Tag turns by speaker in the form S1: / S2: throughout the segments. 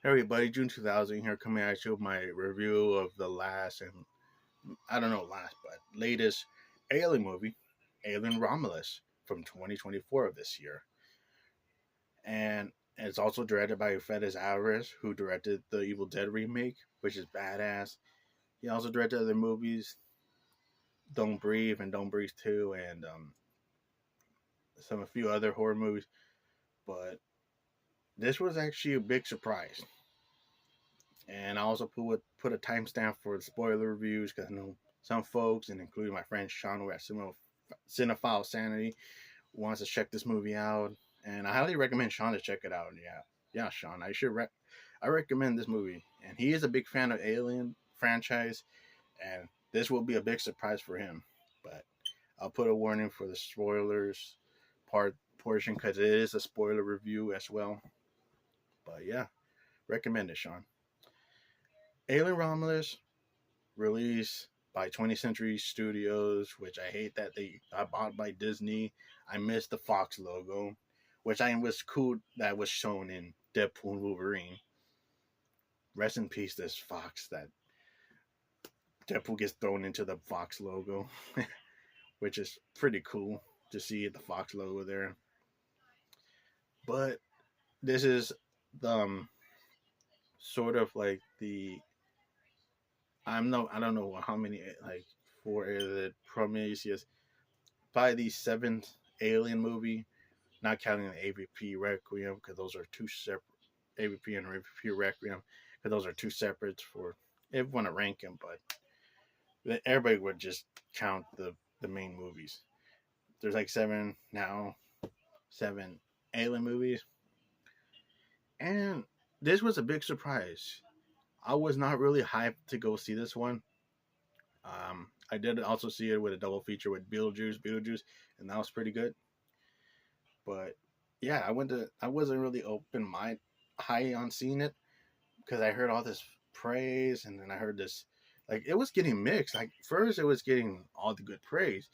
S1: Hey everybody, June 2000 here coming at you with my review of the last and I don't know last, but latest Alien movie, Alien Romulus from 2024 of this year. And it's also directed by Fedez Alvarez, who directed the Evil Dead remake, which is badass. He also directed other movies, Don't Breathe and Don't Breathe 2 and a few other horror movies. But this was actually a big surprise. And I also put a timestamp for the spoiler reviews because I know some folks, and including my friend Sean, who at Cinephile Sanity, wants to check this movie out, and I highly recommend Sean to check it out. Yeah, Sean, I recommend this movie, and he is a big fan of Alien franchise, and this will be a big surprise for him. But I'll put a warning for the spoilers portion because it is a spoiler review as well. But yeah, recommend it, Sean. Alien Romulus released by 20th Century Studios, which I hate that they got bought by Disney. I missed the Fox logo, which I was cool that was shown in Deadpool and Wolverine. Rest in peace, this Fox that Deadpool gets thrown into the Fox logo, which is pretty cool to see the Fox logo there. But this is the sort of like the I don't know how many like for the Prometheus by the seventh Alien movie, not counting the AVP Requiem because those are two separate AVP and AVP Requiem because those are two separate for if you want to rank them, but everybody would just count the main movies. There's like seven Alien movies, and this was a big surprise. I was not really hyped to go see this one. I did also see it with a double feature with Beetlejuice, and that was pretty good. But yeah, I wasn't really open mind high on seeing it because I heard all this praise, and then I heard this like it was getting mixed. Like first it was getting all the good praise,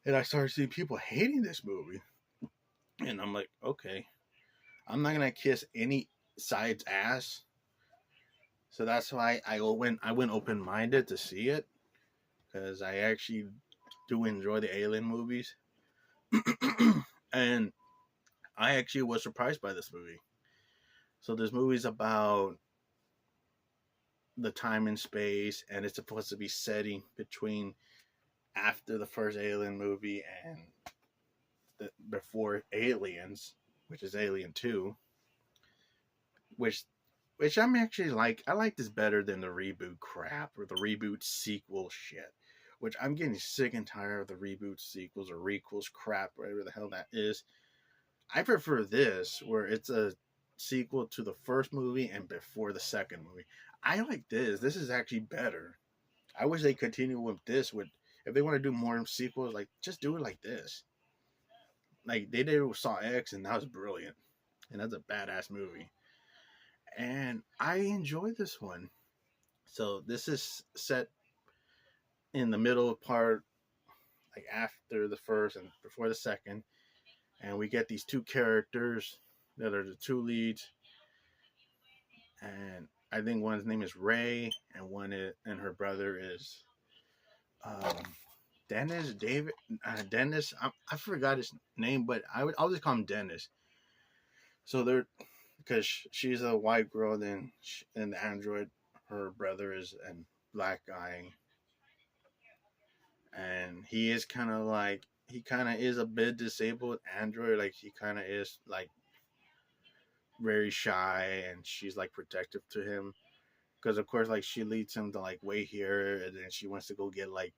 S1: and I started seeing people hating this movie, and I'm like, okay, I'm not gonna kiss any side's ass. So that's why I went open minded to see it because I actually do enjoy the Alien movies, and I actually was surprised by this movie. So this movie's about the time and space, and it's supposed to be setting between after the first Alien movie and before Aliens, which is Alien 2, which I'm actually like. I like this better than the reboot crap or the reboot sequel shit. Which I'm getting sick and tired of the reboot sequels or requels crap, whatever the hell that is. I prefer this where it's a sequel to the first movie and before the second movie. I like this. This is actually better. I wish they continue with this. With if they want to do more sequels, like just do it like this. Like they did with Saw X, and that was brilliant, and that's a badass movie. And I enjoy this one. So this is set in the middle part, like after the first and before the second, and we get these two characters that are the two leads, and I think one's name is Ray, and and her brother is um, Dennis. I forgot his name, but I'll just call him Dennis. So they're because she's a white girl, and the android, her brother is a black guy, and he kind of is a bit disabled android. Like he kind of is like very shy, and she's like protective to him because of course like she leads him to like wait here, and then she wants to go get like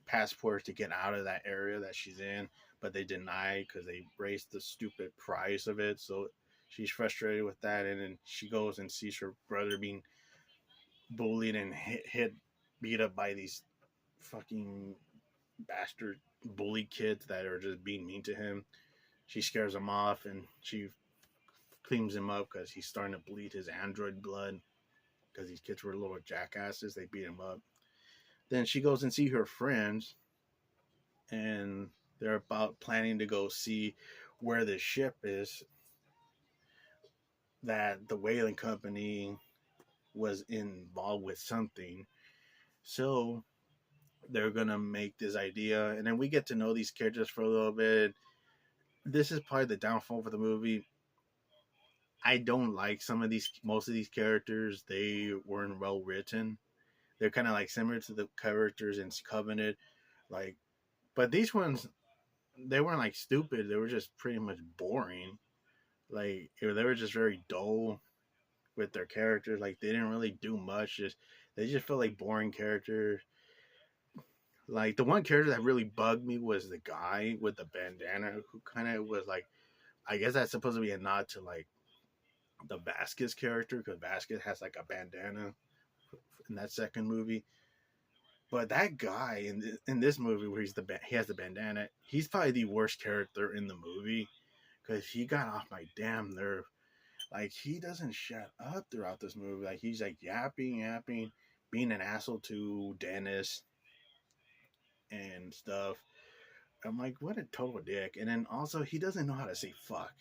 S1: passports to get out of that area that she's in, but they deny because they raised the stupid price of it. So she's frustrated with that, and then she goes and sees her brother being bullied and beat up by these fucking bastard bully kids that are just being mean to him. She scares him off, and she cleans him up because he's starting to bleed his android blood because these kids were little jackasses. They beat him up. Then she goes and see her friends, and they're about planning to go see where the ship is that the whaling company was involved with something. So they're gonna make this idea, and then we get to know these characters for a little bit. This is probably the downfall for the movie. I don't like most of these characters. They weren't well written. They're kind of like similar to the characters in Covenant, like, but these ones, they weren't like stupid. They were just pretty much boring. Like they were just very dull with their characters. Like they didn't really do much. Just they just felt like boring characters. Like the one character that really bugged me was the guy with the bandana who kind of was like, I guess that's supposed to be a nod to like the Vasquez character because Vasquez has like a bandana in that second movie. But that guy in this movie where he has the bandana, he's probably the worst character in the movie because he got off my damn nerve. Like he doesn't shut up throughout this movie. Like he's like yapping, being an asshole to Dennis and stuff. I'm like, what a total dick. And then also he doesn't know how to say fuck.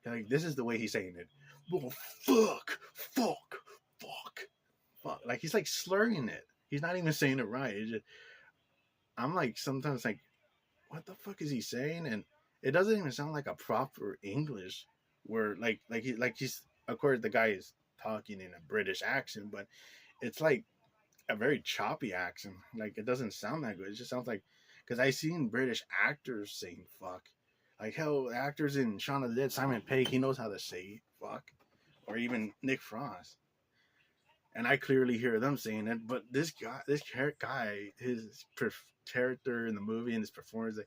S1: Like this is the way he's saying it. Well, fuck. Like he's like slurring it. He's not even saying it right. I'm like sometimes like, what the fuck is he saying? And it doesn't even sound like a proper English. Where he's of course the guy is talking in a British accent, but it's like a very choppy accent. Like it doesn't sound that good. It just sounds like because I seen British actors saying fuck. Like hell, actors in Shaun of the Dead, Simon Pegg, he knows how to say fuck, or even Nick Frost, and I clearly hear them saying it. But guy, his character in the movie and his performance,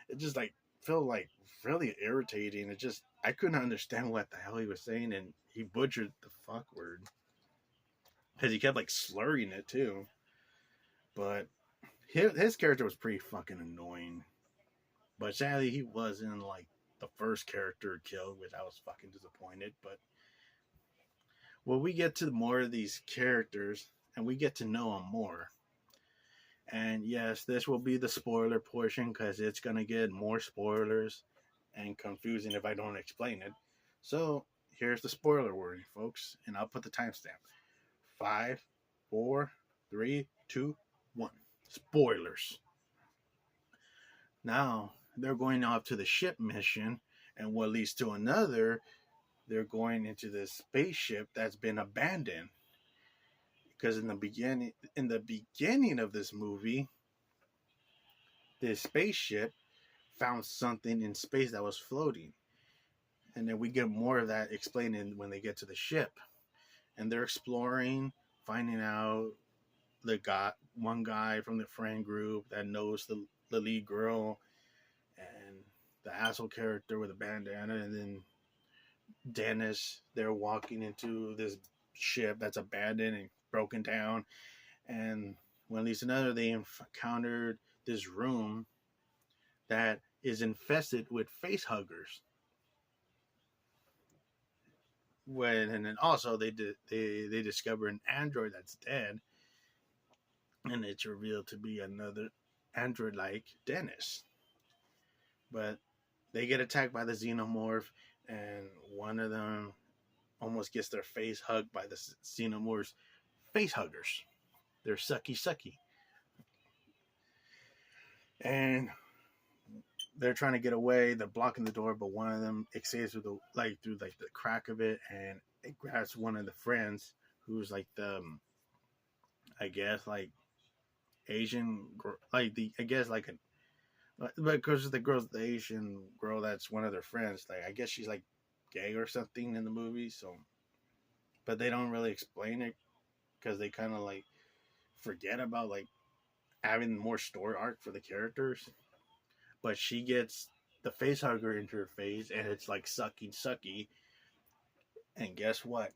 S1: it just like felt like really irritating. It just I couldn't understand what the hell he was saying, and he butchered the fuck word because he kept like slurring it too. But his character was pretty fucking annoying. But sadly, he wasn't like the first character killed, which I was fucking disappointed. But well, we get to more of these characters and we get to know them more. And yes, this will be the spoiler portion because it's gonna get more spoilers and confusing if I don't explain it. So here's the spoiler warning, folks, and I'll put the timestamp. 5, 4, 3, 2, 1. Spoilers. Now they're going off to the ship mission, and what leads to another, they're going into this spaceship that's been abandoned. Because in the beginning of this movie, this spaceship found something in space that was floating. And then we get more of that explained when they get to the ship. And they're exploring, finding out one guy from the friend group that knows the lead girl and the asshole character with a bandana, and then Dennis. They're walking into this ship that's abandoned and broken down, and when leads another, they encountered this room that is infested with face huggers. And then also they discover an android that's dead, and it's revealed to be another android like Dennis. But they get attacked by the xenomorph, and one of them almost gets their face hugged by the xenomorph's face huggers. They're sucky. And they're trying to get away. They're blocking the door, but one of them escapes through the crack of it, and it grabs one of the friends who's like the I guess like Asian, like the I guess like an but because the Asian girl that's one of their friends, like I guess she's like gay or something in the movie. So, but they don't really explain it because they kind of like forget about like having more story arc for the characters. But she gets the face hugger into her face, and it's like sucky. And guess what?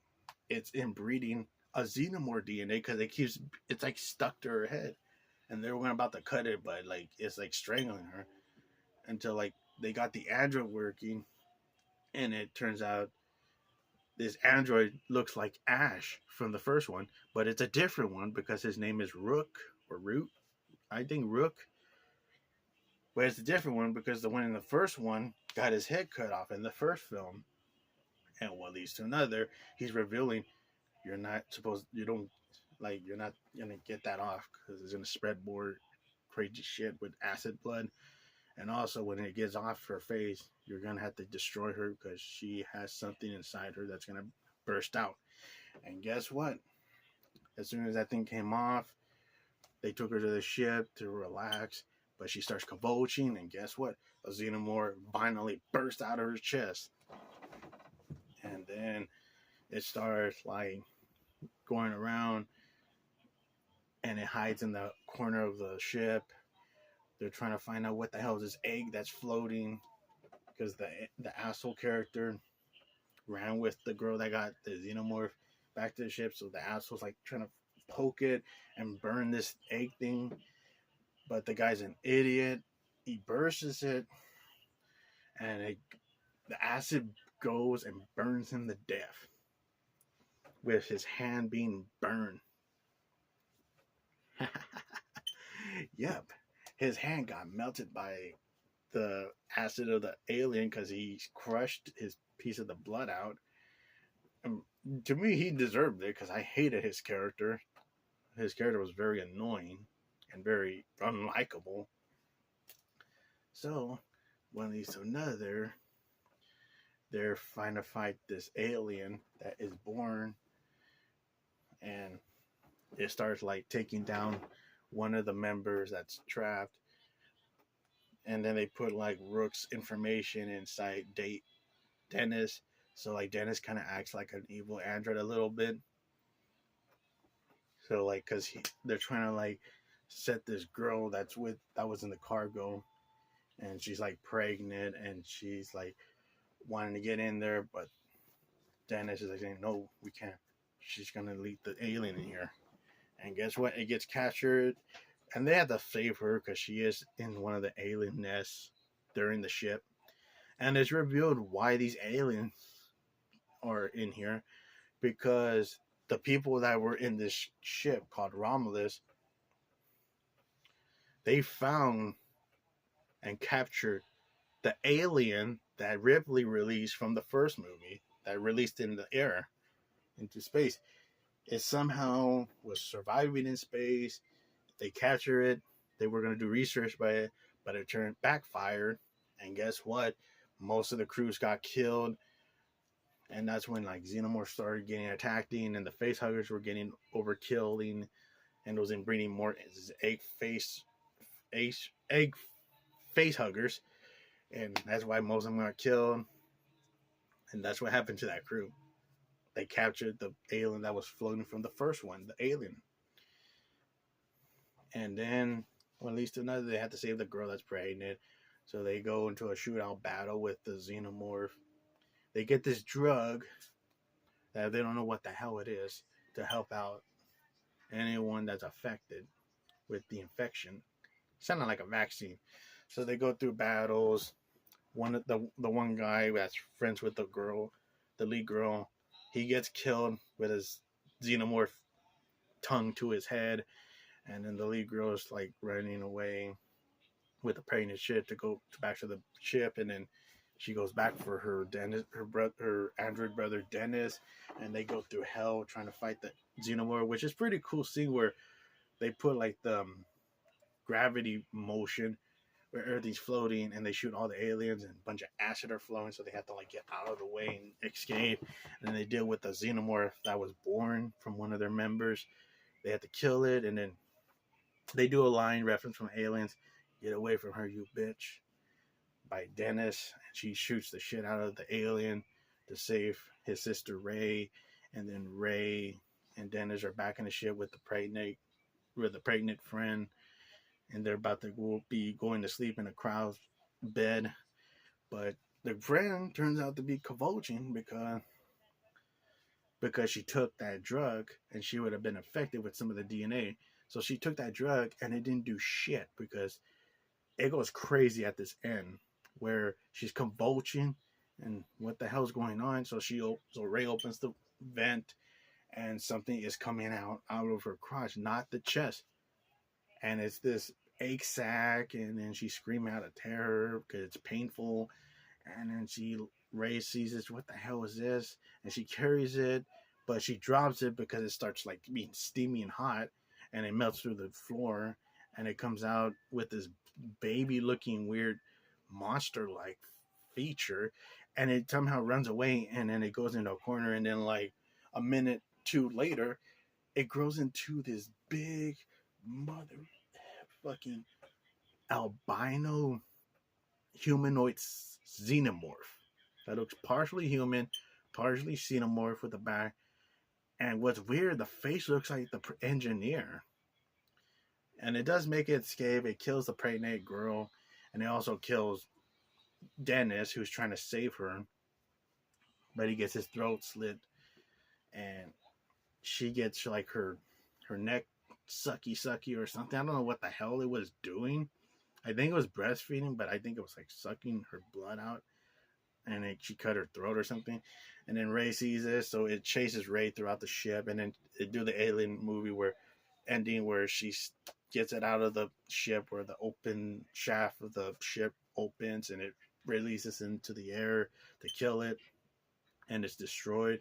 S1: It's inbreeding a xenomorph DNA because it's like stuck to her head, and they were about to cut it, but like it's like strangling her until like they got the android working, and it turns out this android looks like Ash from the first one, but it's a different one because his name is Rook or Root. I think Rook. But it's a different one because the one in the first one got his head cut off in the first film. And one leads to another. He's revealing you're not supposed, you don't, like, you're not gonna get that off because it's gonna spread more crazy shit with acid blood. And also, when it gets off her face, you're gonna have to destroy her because she has something inside her that's gonna burst out. And guess what? As soon as that thing came off, they took her to the ship to relax, but she starts convulsing, and guess what? A xenomorph finally burst out of her chest. And then it starts like going around, and it hides in the corner of the ship. They're trying to find out what the hell is this egg that's floating, because the asshole character ran with the girl that got the xenomorph back to the ship, so the asshole's like trying to poke it and burn this egg thing, but the guy's an idiot. He bursts it, and the acid goes and burns him to death with his hand being burned. Yep, his hand got melted by the acid of the alien because he crushed his piece of the blood out. And to me, he deserved it because I hated his character. His character was very annoying and very unlikable. So, one leads to another. They're trying to fight this alien that is born, and it starts like taking down one of the members that's trapped. And then they put like Rook's information inside Dennis. So like Dennis kind of acts like an evil android a little bit. So like, cause they're trying to like set this girl that was in the cargo, and she's like pregnant, and she's like wanting to get in there, but Dennis is like saying, no, we can't. She's gonna lead the alien in here. And guess what? It gets captured, and they have to save her because she is in one of the alien nests during the ship. And it's revealed why these aliens are in here, because the people that were in this ship called Romulus, they found and captured the alien that Ripley released from the first movie, that released in the air into space. It somehow was surviving in space. They captured it. They were going to do research by it, but it turned backfired. And guess what? Most of the crews got killed. And that's when like xenomorphs started getting attacking, and the face huggers were getting overkilling, and was breeding more egg face huggers, and that's why most of them got killed. And that's what happened to that crew. They captured the alien that was floating from the first one, the alien. And then, well, at least another, they had to save the girl that's pregnant. So they go into a shootout battle with the xenomorph. They get this drug that they don't know what the hell it is to help out anyone that's affected with the infection. Sounded like a vaccine. So they go through battles. The one guy that's friends with the girl, the lead girl, he gets killed with his xenomorph tongue to his head, and then the lead girl is like running away with the pregnant ship to go back to the ship, and then she goes back for her android brother Dennis, and they go through hell trying to fight the xenomorph, which is pretty cool scene where they put like the gravity motion where everything's floating, and they shoot all the aliens, and a bunch of acid are flowing, so they have to like get out of the way and escape. And then they deal with the xenomorph that was born from one of their members. They have to kill it, and then they do a line reference from Aliens, "Get away from her, you bitch," by Dennis. And she shoots the shit out of the alien to save his sister Ray. And then Ray and Dennis are back in the ship with the pregnant friend, and they're about to be going to sleep in a crowd's bed. But the friend turns out to be convulsing because she took that drug, and she would have been affected with some of the DNA. So she took that drug, and it didn't do shit, because it goes crazy at this end where she's convulsing, and what the hell's going on? So Ray opens the vent, and something is coming out of her crotch, not the chest, and it's this egg sac, and then she's screaming out of terror because it's painful, and then she Ray sees this. What the hell is this? And she carries it, but she drops it because it starts like being steamy and hot, and it melts through the floor, and it comes out with this baby-looking weird monster-like feature, and it somehow runs away, and then it goes into a corner, and then like a minute two later, it grows into this big motherfucking albino humanoid xenomorph that looks partially human, partially xenomorph with a back. And what's weird, the face looks like the engineer. And it does make it escape. It kills the pregnant girl, and it also kills Dennis, who's trying to save her. But he gets his throat slit, and she gets like her neck sucky or something. I don't know what the hell it was doing. I think it was breastfeeding, but I think it was like sucking her blood out, and she cut her throat or something. And then Ray sees this, so it chases Ray throughout the ship, and then it do the alien movie ending where she gets it out of the ship, where the open shaft of the ship opens and it releases into the air to kill it, and it's destroyed.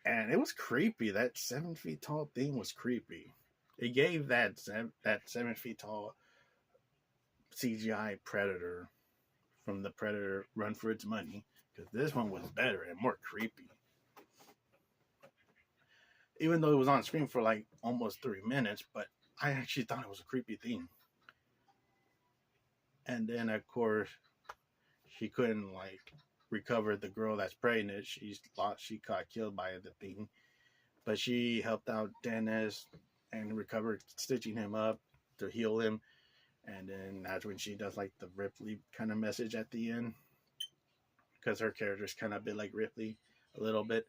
S1: And it was creepy. That 7 feet tall thing was creepy. It gave that 7 feet tall CGI Predator from the Predator run for its money, because this one was better and more creepy. Even though it was on screen for like almost 3 minutes, but I actually thought it was a creepy thing. And then of course she couldn't like recover the girl that's pregnant. She got killed by the thing, but she helped out Dennis and recovered, stitching him up to heal him. And then that's when she does like the Ripley kind of message at the end, because her character's kind of a bit like Ripley a little bit.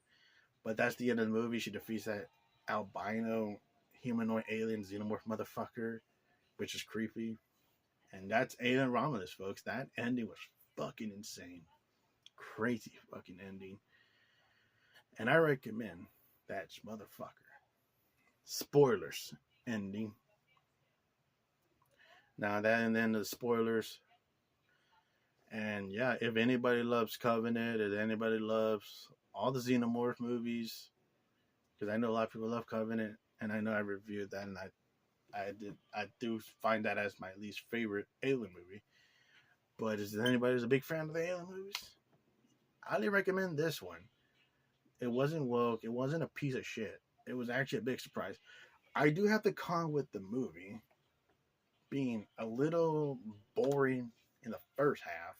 S1: But that's the end of the movie. She defeats that albino humanoid alien xenomorph motherfucker, which is creepy. And that's Alien Romulus, folks. That ending was fucking insane. Crazy fucking ending. And I recommend that motherfucker. Spoilers ending. Now that and then the spoilers. And yeah, if anybody loves Covenant, if anybody loves all the Xenomorph movies, because I know a lot of people love Covenant, and I know I reviewed that, and I do find that as my least favorite Alien movie. But is anybody who's a big fan of the Alien movies? I highly recommend this one. It wasn't woke. It wasn't a piece of shit. It was actually a big surprise. I do have to con with the movie being a little boring in the first half,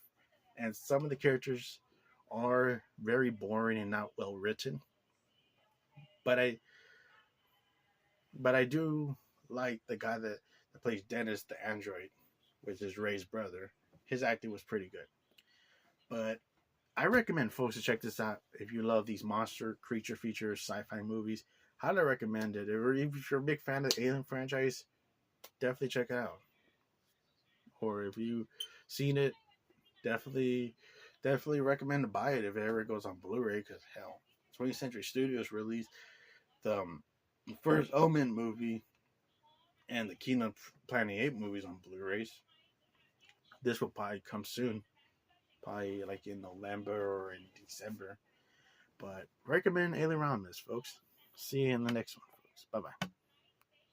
S1: and some of the characters are very boring and not well written. But I do like the guy that plays Dennis the android, which is Ray's brother. His acting was pretty good. But I recommend folks to check this out if you love these monster creature features sci-fi movies. Highly recommend it. If you're a big fan of the Alien franchise, definitely check it out. Or if you've seen it, definitely recommend to buy it if it ever goes on Blu-ray, because hell, 20th Century Studios released the first Omen movie and the Kingdom Planet 8 movies on Blu-rays. This will probably come soon, probably like in November or in December. But recommend Alien Romulus, folks. See you in the next one, folks. Bye-bye.